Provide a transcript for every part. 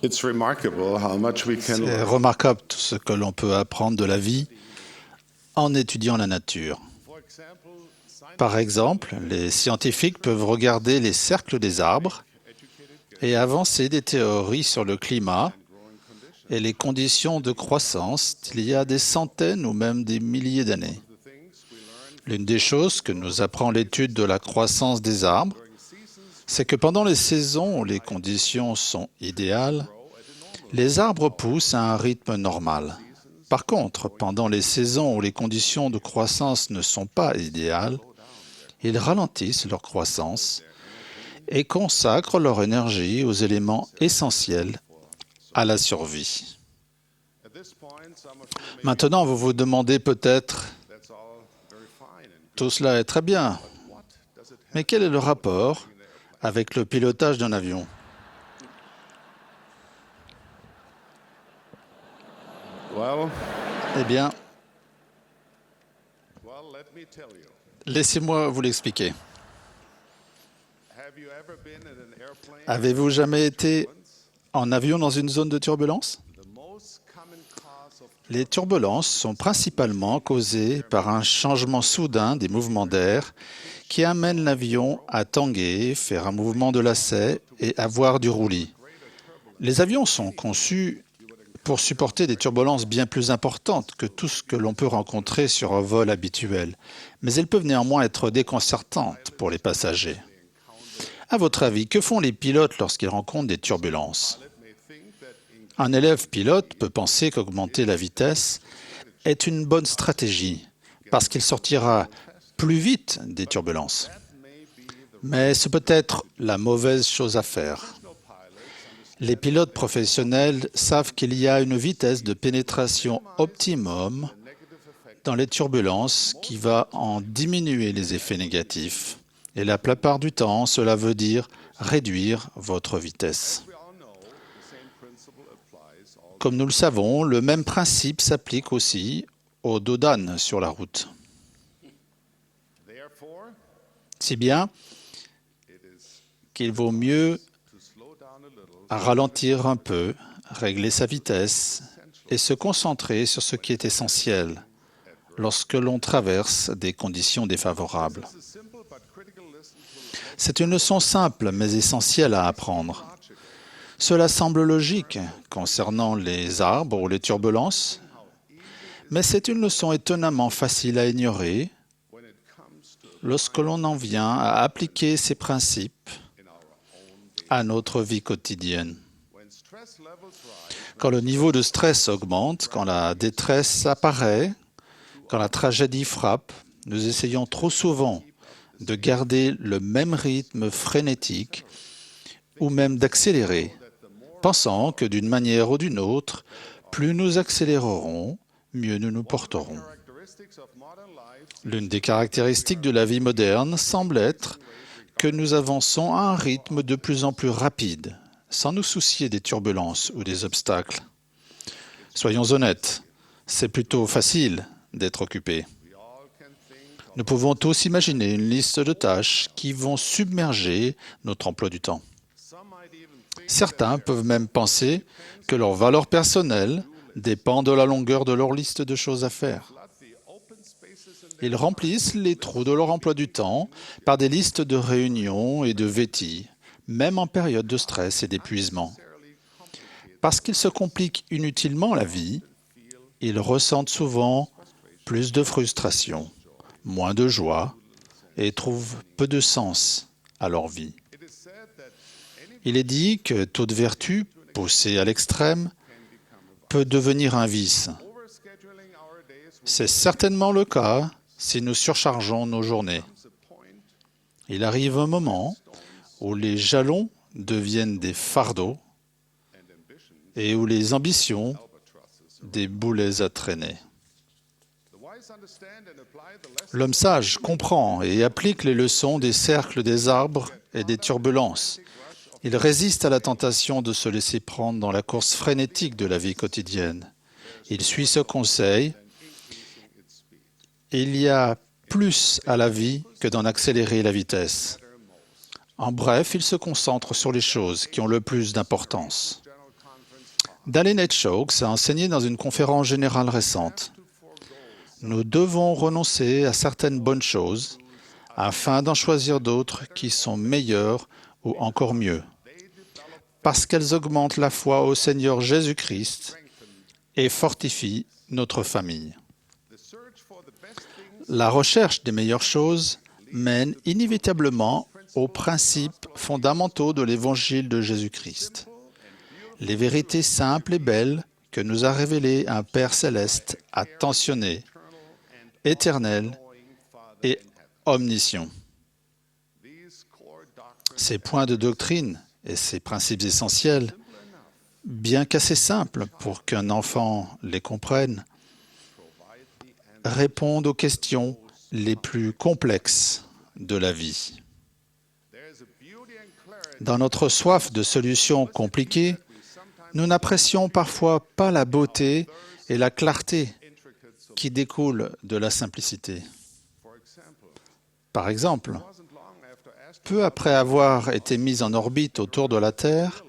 It's remarkable how much we can C'est learn. remarquable tout ce que l'on peut apprendre de la vie en étudiant la nature. For example, Par scientists can exemple, les scientifiques peuvent regarder les cercles des arbres make educated et guesses avancer des théories sur le climat and growing conditions. et les conditions de croissance d'il y a des centaines ou même des milliers d'années. The things we learn L'une des choses que nous apprend l'étude de la croissance des arbres, during seasons c'est que pendant les saisons où les conditions sont idéales, grow at a normal les arbres poussent à un rythme normal. seasons Par contre, pendant les saisons où les conditions de croissance ne sont pas idéales, slow down ils ralentissent leur croissance their energy et consacrent leur énergie aux éléments essentiels for à survival. la survie. At this point, some of you may be Maintenant, vous vous demandez peut-être, that's all very fine and good, tout cela est très bien, but what does it mais have quel est le to do with rapport piloting an airplane? avec le pilotage d'un avion? Well, Eh bien, let me tell you. laissez-moi vous l'expliquer. Have you ever been in an airplane Avez-vous jamais été turbulence? en avion dans une zone de turbulence? The most common cause of Les turbulences sont principalement causées par un changement soudain des mouvements d'air qui amène l'avion à tanguer, faire un mouvement de lacet et avoir du roulis. Les avions sont conçus pour supporter des turbulences bien plus importantes que tout ce que l'on peut rencontrer sur un vol habituel, mais elles peuvent néanmoins être déconcertantes pour les passagers. À votre avis, que font les pilotes lorsqu'ils rencontrent des turbulences? pilot may think that Un élève pilote peut penser qu'augmenter la vitesse est une bonne stratégie parce qu'il sortira plus vite des turbulences. that may be the Mais ce peut être la mauvaise chose à faire. professional pilots Les pilotes professionnels savent qu'il y a une vitesse de pénétration optimum the negative effect dans les turbulences qui va en diminuer les effets négatifs. Et la plupart du temps, cela veut dire réduire votre vitesse. we all know the same principle applies all Comme nous le savons, le même principe s'applique aussi aux dos d'âne sur la route. therefore Si bien it is qu'il vaut mieux to slow down a little ralentir un peu, régler sa vitesse et se concentrer sur ce qui est essentiel lorsque l'on traverse des conditions défavorables. it's a simple but critical lesson to C'est une leçon simple mais essentielle à apprendre. logical Cela semble logique concernant les arbres ou les turbulences, mais c'est une leçon étonnamment facile à ignorer when it comes to lorsque l'on en vient à appliquer ces principes in our own day. à notre vie quotidienne. When stress levels rise, Quand le niveau de stress augmente, quand la détresse apparaît, quand la tragédie frappe, nous essayons trop souvent de garder le même rythme frénétique ou même d'accélérer, pensant que d'une manière ou d'une autre, plus nous accélérerons, mieux nous nous porterons. characteristics of modern life L'une des caractéristiques de la vie moderne semble être que nous avançons à un rythme de plus en plus rapide, sans nous soucier des turbulences ou des obstacles. Soyons honnêtes, c'est plutôt facile d'être occupé. we all can think of Nous pouvons tous imaginer une liste de tâches qui vont submerger notre emploi du temps. some might even think Certains peuvent même penser que leur valeur personnelle dépend de la longueur de leur liste de choses à faire. flood the open spaces in their Ils remplissent les trous de leur emploi du temps par des listes de réunions et de vétis, même en période de stress et d'épuisement. fairly complicated Parce qu'ils se compliquent inutilement la vie, feel ils ressentent souvent plus de frustration, moins de joie et trouvent peu de sens à leur vie. it is said that any Il est dit que toute vertu poussée à l'extrême peut devenir un vice. overscheduling our days will C'est certainement le cas si nous surchargeons nos journées. comes a point Il arrive un moment où les jalons deviennent des fardeaux and ambition et où les ambitions albatrosses. des boulets à traîner. The wise understand and apply the lessons L'homme sage comprend et applique les leçons des cercles des arbres et des turbulences. Il résiste à la tentation de se laisser prendre dans la course frénétique de la vie quotidienne. Il suit ce conseil. Il y a plus à la vie que d'en accélérer la vitesse. En bref, il se concentre sur les choses qui ont le plus d'importance. general Dallin H. Oaks a enseigné dans une conférence générale récente. Nous devons renoncer à certaines bonnes choses afin d'en choisir d'autres qui sont meilleures ou encore mieux, parce qu'elles augmentent la foi au Seigneur Jésus-Christ et fortifient notre famille. La recherche des meilleures choses mène inévitablement aux principes fondamentaux de l'Évangile de Jésus-Christ. Les vérités simples et belles que nous a révélées un Père céleste attentionné, éternel et omniscient. Ces points de doctrine et ces principes essentiels, bien qu'assez simples pour qu'un enfant les comprenne, répondent aux questions les plus complexes de la vie. Dans notre soif de solutions compliquées, nous n'apprécions parfois pas la beauté et la clarté qui découlent de la simplicité. Par exemple, peu après avoir été mis en orbite autour de la Terre,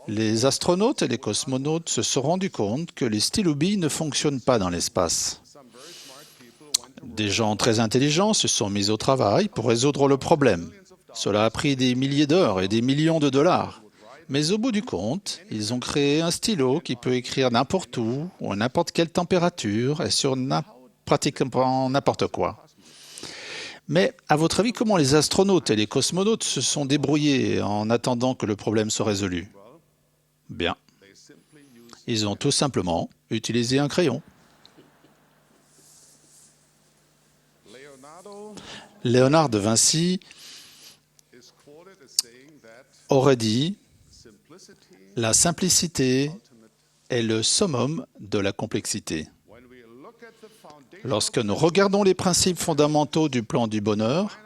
les astronautes et les cosmonautes se sont rendus compte que les stylos-billes ne fonctionnent pas dans l'espace. Des gens très intelligents se sont mis au travail pour résoudre le problème. Cela a pris des milliers d'heures et des millions de dollars. Mais au bout du compte, ils ont créé un stylo qui peut écrire n'importe où, ou à n'importe quelle température, et sur pratiquement n'importe quoi. Mais, à votre avis, comment les astronautes et les cosmonautes se sont débrouillés en attendant que le problème soit résolu? Bien. Ils ont tout simplement utilisé un crayon. Léonard de Vinci aurait dit « La simplicité est le summum de la complexité ». Lorsque nous regardons les principes fondamentaux du plan du bonheur,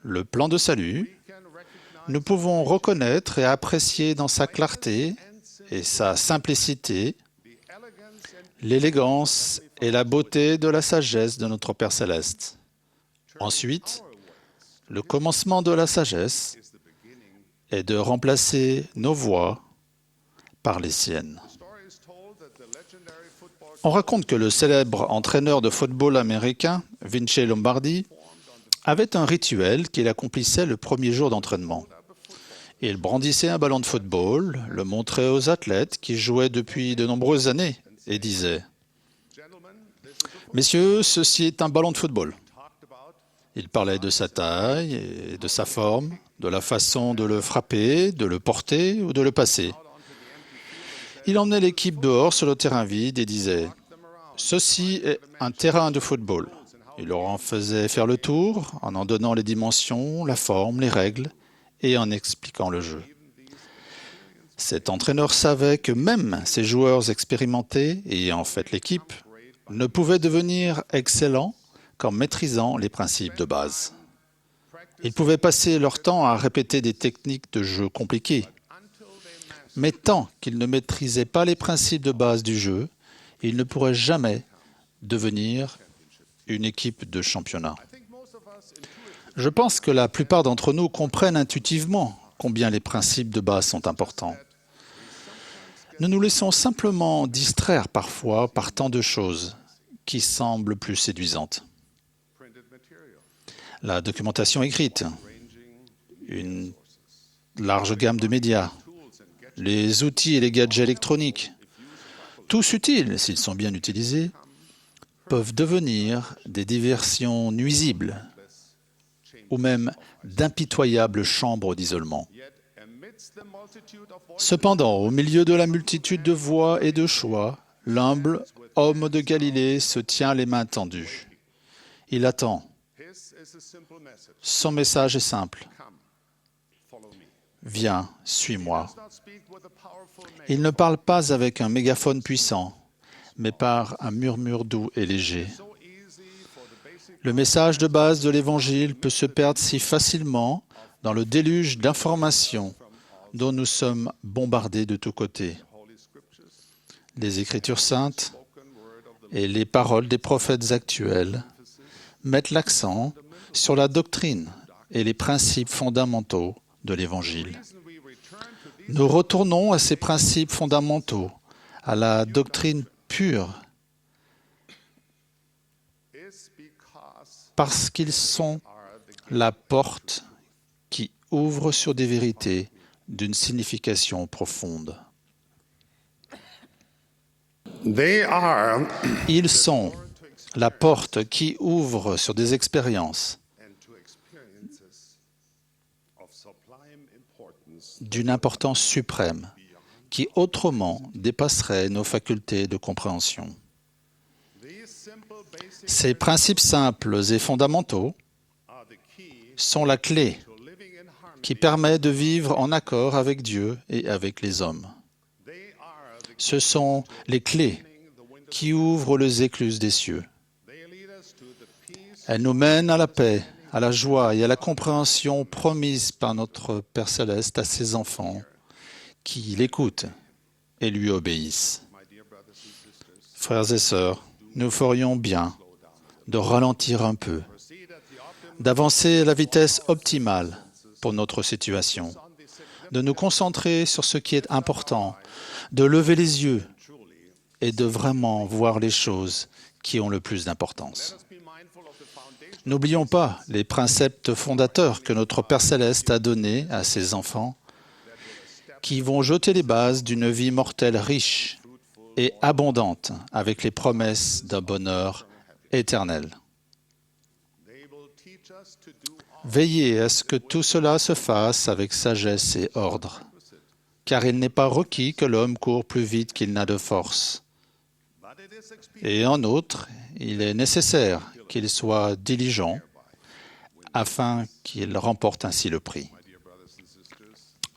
le plan de salut, nous pouvons reconnaître et apprécier dans sa clarté et sa simplicité l'élégance et la beauté de la sagesse de notre Père céleste. Ensuite, le commencement de la sagesse est de remplacer nos voix par les siennes. On raconte que le célèbre entraîneur de football américain, Vince Lombardi, avait un rituel qu'il accomplissait le premier jour d'entraînement. Il brandissait un ballon de football, le montrait aux athlètes qui jouaient depuis de nombreuses années et disait « Messieurs, ceci est un ballon de football. » Il parlait de sa taille et de sa forme, de la façon de le frapper, de le porter ou de le passer. Il emmenait l'équipe dehors sur le terrain vide et disait « Ceci est un terrain de football ». Il leur en faisait faire le tour en donnant les dimensions, la forme, les règles et en expliquant le jeu. Cet entraîneur savait que même ces joueurs expérimentés, ayant fait l'équipe, ne pouvaient devenir excellents qu'en maîtrisant les principes de base. Ils pouvaient passer leur temps à répéter des techniques de jeu compliquées. Mais tant qu'ils ne maîtrisaient pas les principes de base du jeu, ils ne pourraient jamais devenir une équipe de championnat. Je pense que la plupart d'entre nous comprennent intuitivement combien les principes de base sont importants. Nous nous laissons simplement distraire parfois par tant de choses qui semblent plus séduisantes. La documentation écrite, une large gamme de médias, les outils et les gadgets électroniques, tous utiles s'ils sont bien utilisés, peuvent devenir des diversions nuisibles ou même d'impitoyables chambres d'isolement. Cependant, au milieu de la multitude de voix et de choix, l'humble homme de Galilée se tient les mains tendues. Il attend. Son message est simple. Viens, suis-moi. Il ne parle pas avec un mégaphone puissant, mais par un murmure doux et léger. Le message de base de l'Évangile peut se perdre si facilement dans le déluge d'informations dont nous sommes bombardés de tous côtés. Les Écritures saintes et les paroles des prophètes actuels mettent l'accent sur la doctrine et les principes fondamentaux de l'Évangile. Nous retournons à ces principes fondamentaux à la doctrine pure is because parce qu'ils sont la porte qui ouvre sur des vérités d'une signification profonde. They are Ils sont la porte qui ouvre sur des expériences and to experiences of sublime importance d'une importance suprême qui autrement dépasseraient nos facultés de compréhension. These simple basic Ces principes simples et fondamentaux are the key sont la clé to living in harmony. qui permet de vivre en accord avec Dieu et avec les hommes. They are the Ce sont les clés opening the windows. qui ouvrent les écluses des cieux. They lead us to the peace Elles nous mènent à la paix, à la joie et à la compréhension promise par notre Père Céleste à ses enfants qui l'écoutent et lui obéissent. my dear brothers and sisters. Frères et sœurs, nous ferions bien de ralentir un peu, Proceed at the optimum d'avancer à la vitesse optimale pour notre situation, de nous concentrer sur ce qui est important, de lever les yeux et de vraiment voir les choses qui ont le plus d'importance. be mindful of the foundation N'oublions pas les préceptes fondateurs que notre Père Céleste a donnés à ses enfants, qui vont jeter les bases d'une vie mortelle riche et abondante avec les promesses d'un bonheur éternel. they will teach us to do all Veillez à ce que tout cela se fasse avec sagesse et ordre, car il n'est pas requis que l'homme court plus vite qu'il n'a de force. but it is expedient Et en outre, il est nécessaire qu'il soit diligent afin qu'il remporte ainsi le prix. my dear brothers and sisters.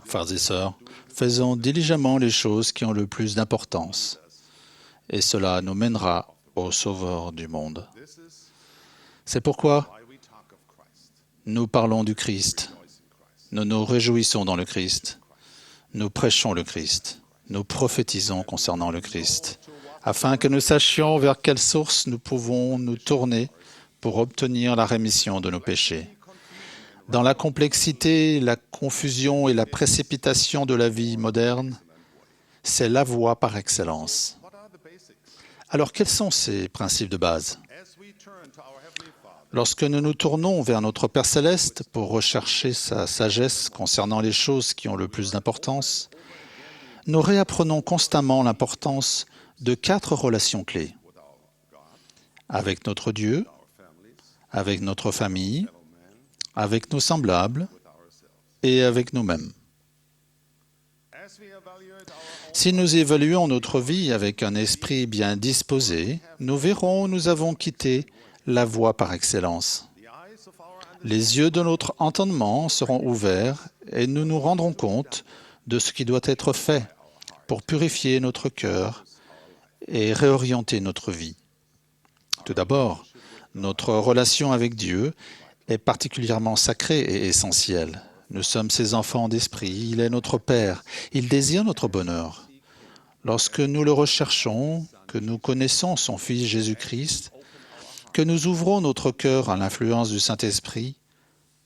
Frères et sœurs, faisons diligemment les choses qui ont le plus d'importance, et cela nous mènera au Sauveur du monde. This is C'est pourquoi why we talk of Christ. nous parlons du Christ, nous nous réjouissons dans le Christ, nous prêchons le Christ, nous prophétisons concernant le Christ, afin que nous sachions vers quelle source nous pouvons nous tourner pour obtenir la rémission de nos péchés. Dans la complexité, la confusion et la précipitation de la vie moderne, c'est la voie par excellence. What are the basics? Alors quels sont ces principes de base? As we turn to our Heavenly Father, Lorsque nous nous tournons vers notre Père Céleste pour rechercher sa sagesse concernant les choses qui ont le plus d'importance, nous réapprenons constamment l'importance de 4 relations clés. Avec notre Dieu, avec notre famille, avec nos semblables et avec nous-mêmes. as we evaluate our own Si nous évaluons notre vie avec un esprit bien disposé, nous verrons où nous avons quitté la voie par excellence. the eyes of our Les yeux de notre entendement seront ouverts et nous nous rendrons compte de ce qui doit être fait pour purifier notre cœur et réorienter notre vie. Tout d'abord, notre relation avec Dieu est particulièrement sacrée et essentielle. Nous sommes ses enfants d'esprit, il est notre Père, il désire notre bonheur. Lorsque nous le recherchons, que nous connaissons son Fils Jésus-Christ, que nous ouvrons notre cœur à l'influence du Saint-Esprit,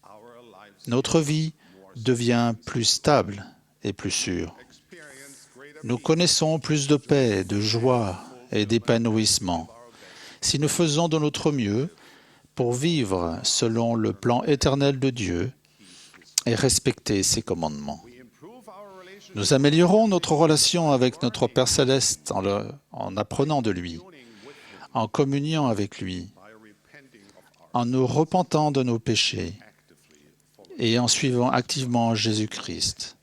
our lives notre vie devient plus stable et plus sûre. experience greater Nous connaissons plus de paix, de joie et d'épanouissement si nous faisons de notre mieux pour vivre selon le plan éternel de Dieu et respecter ses commandements. we improve our relationship Nous améliorons notre relation avec notre Père Céleste en apprenant de lui, en communiant avec lui, by repenting of our en nous repentant de nos péchés actively follow et en suivant activement Jésus-Christ,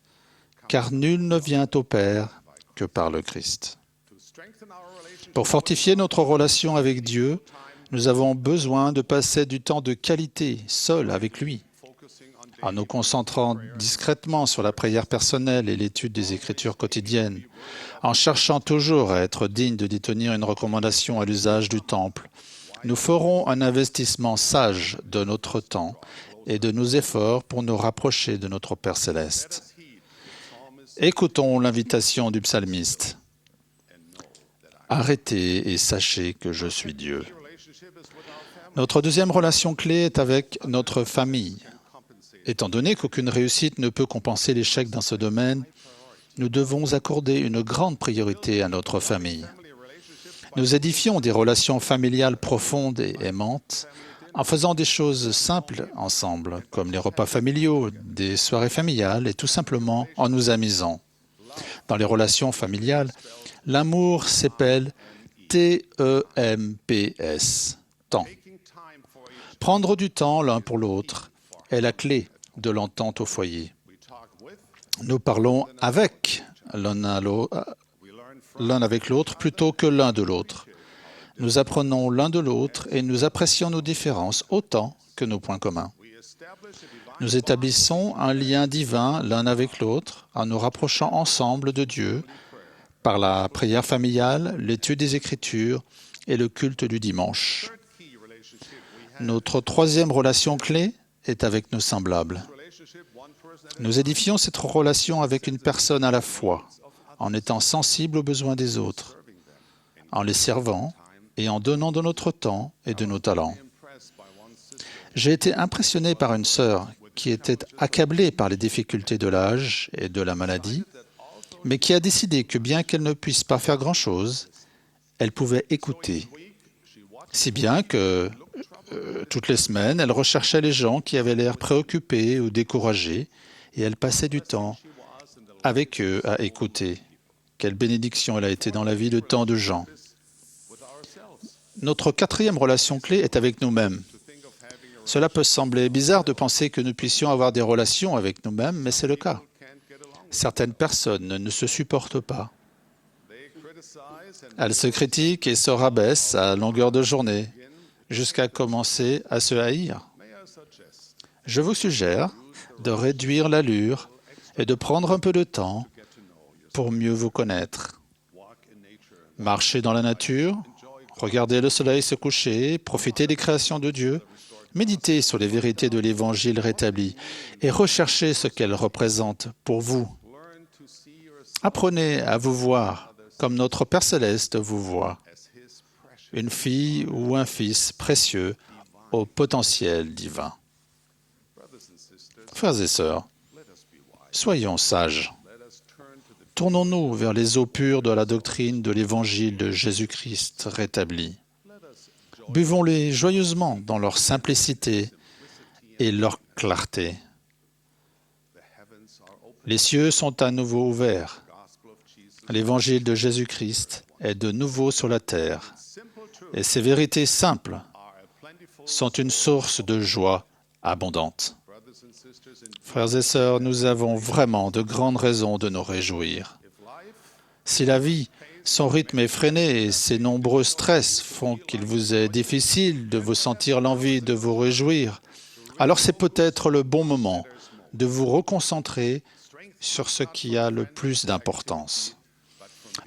car nul ne vient au Père que par le Christ. to strengthen our relationship Pour fortifier notre relation avec Dieu, nous avons besoin de passer du temps de qualité seul avec lui, focusing on en nous concentrant discrètement sur la prière personnelle et l'étude des Écritures quotidiennes, en cherchant toujours à être digne de détenir une recommandation à l'usage du temple. Nous ferons un investissement sage de notre temps et de nos efforts pour nous rapprocher de notre Père Céleste. Écoutons l'invitation du psalmiste. Arrêtez et sachez que je suis Dieu. relationship is with our family Notre deuxième relation clé est avec notre famille. compensated Étant donné qu'aucune réussite ne peut compenser l'échec dans ce domaine, nous devons accorder une grande priorité à notre famille. Nous édifions des relations familiales profondes et aimantes en faisant des choses simples ensemble, comme les repas familiaux, des soirées familiales et tout simplement en nous amusant. Dans les relations familiales, l'amour s'appelle TEMPS, temps. Prendre du temps l'un pour l'autre est la clé de l'entente au foyer. Nous parlons avec l'un avec l'autre plutôt que l'un de l'autre. Nous apprenons l'un de l'autre et nous apprécions nos différences autant que nos points communs. Nous établissons un lien divin l'un avec l'autre en nous rapprochant ensemble de Dieu par la prière familiale, l'étude des Écritures et le culte du dimanche. Notre troisième relation clé est avec nos semblables. Nous édifions cette relation avec une personne à la fois, en étant sensibles aux besoins des autres, en les servant et en donnant de notre temps et de nos talents. J'ai été impressionné par une sœur qui était accablée par les difficultés de l'âge et de la maladie, mais qui a décidé que bien qu'elle ne puisse pas faire grand-chose, elle pouvait écouter. Si bien que toutes les semaines, elle recherchait les gens qui avaient l'air préoccupés ou découragés, et elle passait du temps avec eux à écouter. Quelle bénédiction elle a été dans la vie de tant de gens. Notre quatrième relation clé est avec nous-mêmes. Cela peut sembler bizarre de penser que nous puissions avoir des relations avec nous-mêmes, mais c'est le cas. Certaines personnes ne se supportent pas. Elles se critiquent et se rabaissent à longueur de journée, jusqu'à commencer à se haïr. Je vous suggère de réduire l'allure et de prendre un peu de temps pour mieux vous connaître. Marchez dans la nature, regardez le soleil se coucher, profitez des créations de Dieu, méditez sur les vérités de l'Évangile rétabli et recherchez ce qu'elles représentent pour vous. Apprenez à vous voir comme notre Père Céleste vous voit, une fille ou un fils précieux au potentiel divin. Frères et sœurs, soyons sages. Tournons-nous vers les eaux pures de la doctrine de l'Évangile de Jésus-Christ rétabli. Buvons-les joyeusement dans leur simplicité et leur clarté. Les cieux sont à nouveau ouverts. L'Évangile de Jésus-Christ est de nouveau sur la terre. Et ces vérités simples sont une source de joie abondante. Frères et sœurs, nous avons vraiment de grandes raisons de nous réjouir. Si la vie, son rythme effréné et ses nombreux stress font qu'il vous est difficile de vous sentir l'envie de vous réjouir, alors c'est peut-être le bon moment de vous reconcentrer sur ce qui a le plus d'importance.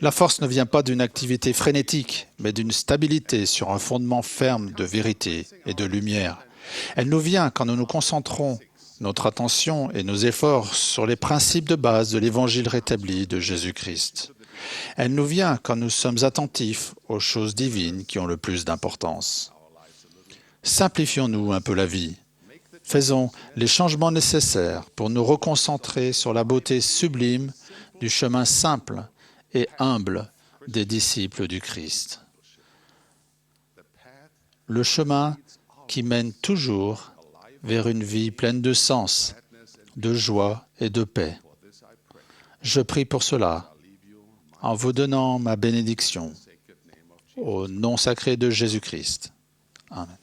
La force ne vient pas d'une activité frénétique, mais d'une stabilité sur un fondement ferme de vérité et de lumière. Elle nous vient quand nous nous concentrons notre attention et nos efforts sur les principes de base de l'Évangile rétabli de Jésus-Christ. Elle nous vient quand nous sommes attentifs aux choses divines qui ont le plus d'importance. Simplifions-nous un peu la vie. Faisons les changements nécessaires pour nous reconcentrer sur la beauté sublime du chemin simple et humble des disciples du Christ. Le chemin qui mène toujours vers une vie pleine de sens, de joie et de paix. Je prie pour cela, en vous donnant ma bénédiction, au nom sacré de Jésus-Christ. Amen.